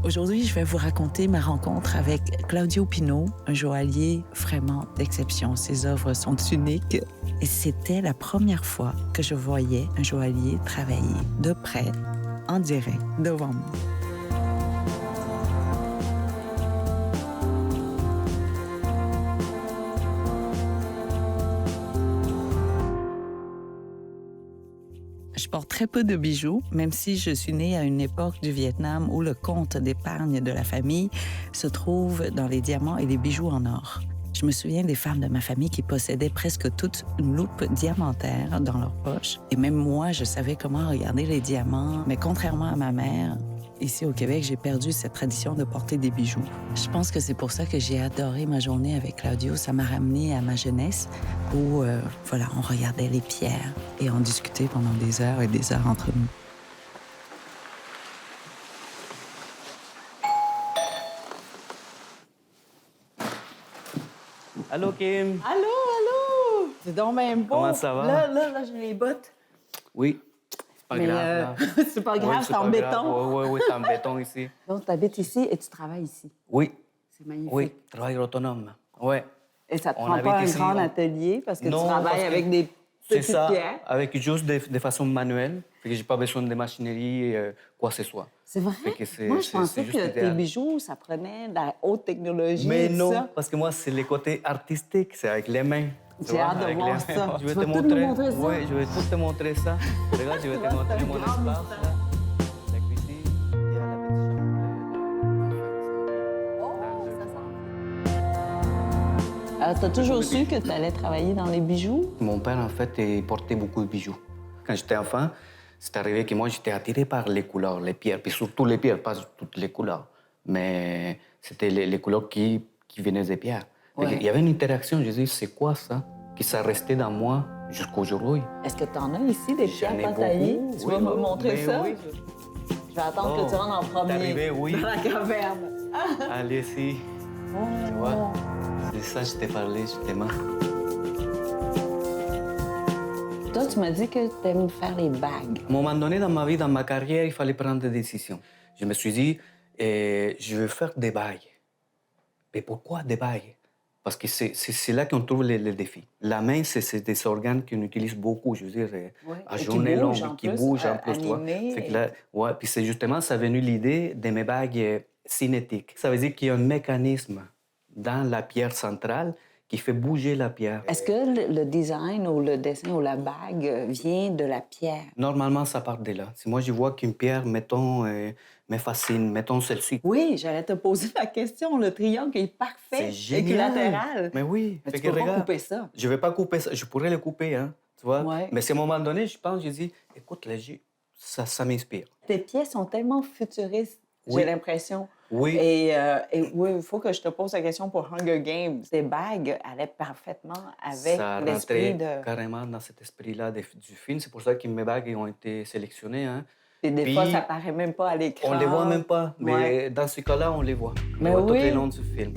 Aujourd'hui, je vais vous raconter ma rencontre avec Claudio Pinault, un joaillier vraiment d'exception. Ses œuvres sont uniques et c'était la première fois que je voyais un joaillier travailler de près, en direct, devant moi. Je porte très peu de bijoux, même si je suis née à une époque du Vietnam où le compte d'épargne de la famille se trouve dans les diamants et les bijoux en or. Je me souviens des femmes de ma famille qui possédaient presque toutes une loupe diamantaire dans leur poche. Et même moi, je savais comment regarder les diamants. Mais contrairement à ma mère, ici au Québec, j'ai perdu cette tradition de porter des bijoux. Je pense que c'est pour ça que j'ai adoré ma journée avec Claudio. Ça m'a ramené à ma jeunesse où, on regardait les pierres et on discutait pendant des heures et des heures entre nous. Allô, Kim? Allô! C'est donc même beau! Comment ça va? Là, j'ai les bottes. Oui, c'est pas grave. Là. C'est pas grave, Oui, c'est en béton. Oui, c'est en béton ici. Donc, tu habites ici et tu travailles ici. Oui. C'est magnifique. Oui, travail autonome. Oui. Et ça te prend pas un grand atelier parce que tu travailles avec des petites pierres? Avec juste de façon manuelle. Fait que j'ai pas besoin de machinerie, quoi que ce soit. C'est vrai? Moi, je pensais que tes bijoux, ça prenait de la haute technologie. Mais non, ça. parce que moi, c'est le côté artistique, c'est avec les mains. J'ai hâte de voir ça. Je vais tu te vas tout nous montrer ça? Oui, je vais tout te montrer ça. Regarde, je vais te montrer mon espace. Là. La cuisine, il y a la petite chambre. Oh, ça sent. Alors, t'as toujours su que tu allais travailler dans les bijoux? Mon père, en fait, il portait beaucoup de bijoux. Quand j'étais enfant, c'est arrivé que moi, j'étais attiré par les couleurs, les pierres, puis surtout les pierres, pas toutes les couleurs. Mais c'était les couleurs qui venaient des pierres. Ouais. Il y avait une interaction, je dis, c'est quoi ça? Que ça restait dans moi jusqu'aujourd'hui. Est-ce que tu en as ici, des pierres pas taillées? Tu vas me montrer ça? Oui. Je vais attendre que tu rentres en premier arrivé, oui. dans la caverne. Allez-y. Tu vois, c'est ça que je t'ai parlé, justement. Toi, tu m'as dit que tu aimes faire les bagues. À un moment donné, dans ma vie, dans ma carrière, il fallait prendre des décisions. Je me suis dit, je veux faire des bagues. Mais pourquoi des bagues? Parce que c'est là qu'on trouve les défis. La main, c'est des organes qu'on utilise beaucoup, je veux dire, à journée longue, qui bougent en plus. Puis c'est justement, ça est venu l'idée de mes bagues cinétiques. Ça veut dire qu'il y a un mécanisme dans la pierre centrale qui fait bouger la pierre. Est-ce que le design ou le dessin ou la bague vient de la pierre? Normalement, ça part de là. Si moi, je vois qu'une pierre, mettons, me fascine, mettons celle-ci. Oui, j'allais te poser la question. Le triangle est parfait, équilatéral. Mais oui. Mais tu peux pas couper ça. Je vais pas couper ça. Je pourrais le couper, hein, tu vois. Ouais. Mais à un moment donné, je pense, je dis, écoute, ça m'inspire. Tes pièces sont tellement futuristes, j'ai l'impression. Oui. Et oui, il faut que je te pose la question pour Hunger Games. Tes bagues allaient parfaitement avec l'esprit de... Ça rentrait carrément dans cet esprit-là du film. C'est pour ça que mes bagues ont été sélectionnées. Hein. Et des fois, ça paraît même pas à l'écran. On les voit même pas, mais dans ce cas-là, on les voit. On voit tout le long du film.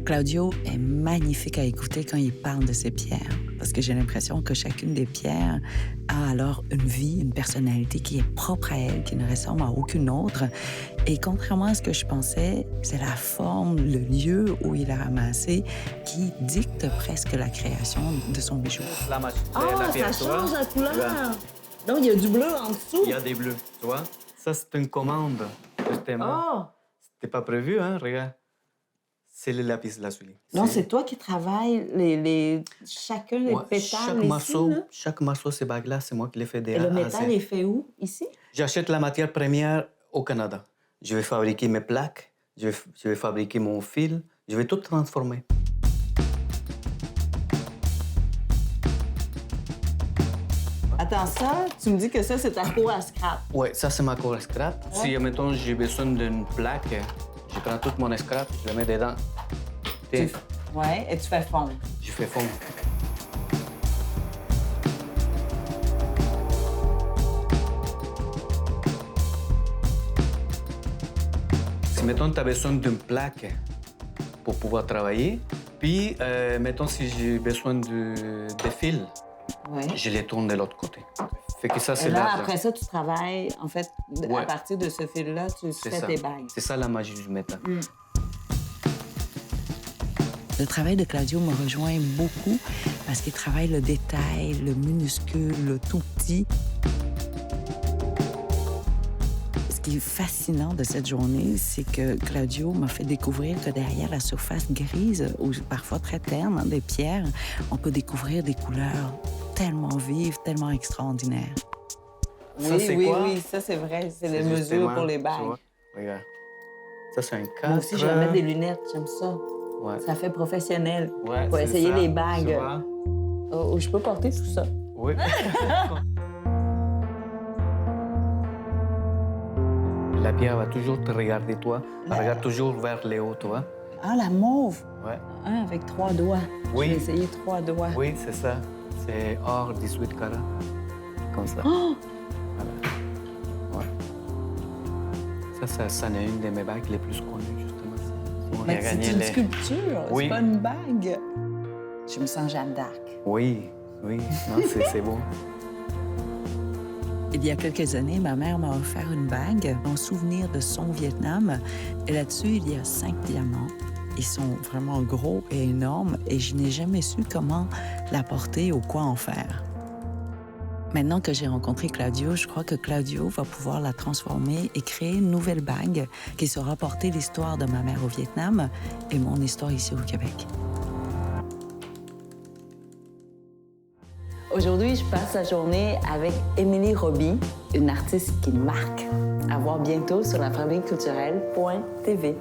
Claudio est magnifique à écouter quand il parle de ses pierres, parce que j'ai l'impression que chacune des pierres a alors une vie, une personnalité qui est propre à elle, qui ne ressemble à aucune autre. Et contrairement à ce que je pensais, c'est la forme, le lieu où il a ramassé qui dicte presque la création de son bijou. Ça change la couleur! Donc, il y a du bleu en dessous? Il y a des bleus, tu vois? Ça, c'est une commande, justement. Oh! C'était pas prévu, hein? Regarde. C'est le lapis lazuli. Donc, c'est toi qui travailles chacun des pétales Chaque morceau, ces bagues-là, c'est moi qui les fais des. Et le métal est fait où, ici? J'achète la matière première au Canada. Je vais fabriquer mes plaques, je vais fabriquer mon fil, je vais tout transformer. Attends, ça, tu me dis que ça, c'est ta cour à scrap? Oui, ça, c'est ma cour à scrap. Ouais. Si, mettons, j'ai besoin d'une plaque, je prends tout mon scrap, je le mets dedans. Oui, et tu fais fondre? Je fais fondre. Si, mettons, tu as besoin d'une plaque pour pouvoir travailler, puis, mettons, si j'ai besoin de fils, je les tourne de l'autre côté. Fait que ça, Et c'est là, l'art. après ça, tu travailles, en fait, à Ouais. partir de ce fil-là, tu C'est fais ça. tes bagues. C'est ça la magie du métal. Le travail de Claudio me rejoint beaucoup parce qu'il travaille le détail, le minuscule, le tout petit. Ce qui est fascinant de cette journée, c'est que Claudio m'a fait découvrir que derrière la surface grise, ou parfois très terne, des pierres, on peut découvrir des couleurs tellement vives, tellement extraordinaires. Ça, c'est quoi? oui, ça c'est vrai, c'est les justement, mesures pour les tu bagues. vois, regarde. Ça, c'est un 4. Moi aussi, je vais mettre des lunettes, j'aime ça. Ouais. Ça fait professionnel. Ouais, Pour c'est essayer ça, les tu bagues. vois? Oh, je peux porter tout ça. Oui. La pierre va toujours te regarder, toi. Elle regarde toujours vers le haut, toi. Ah, la mauve! Ouais. Ah, avec 3 doigts. Oui. Je vais essayer 3 doigts. Oui, c'est ça. C'est or 18 carats. Comme ça. Oh! Voilà. Ouais. Ça en est une de mes bagues les plus connues, justement. On a Mais c'est gagné une les- sculpture, Oui. c'est pas une bague. Je me sens Jeanne d'Arc. Oui, oui. Non, c'est beau. Il y a quelques années, ma mère m'a offert une bague en souvenir de son Vietnam. Et là-dessus, il y a 5 diamants. Ils sont vraiment gros et énormes et je n'ai jamais su comment la porter ou quoi en faire. Maintenant que j'ai rencontré Claudio, je crois que Claudio va pouvoir la transformer et créer une nouvelle bague qui saura porter l'histoire de ma mère au Vietnam et mon histoire ici au Québec. Aujourd'hui, je passe la journée avec Émilie Roby, une artiste qui marque. À voir bientôt sur lafabriqueculturelle.tv.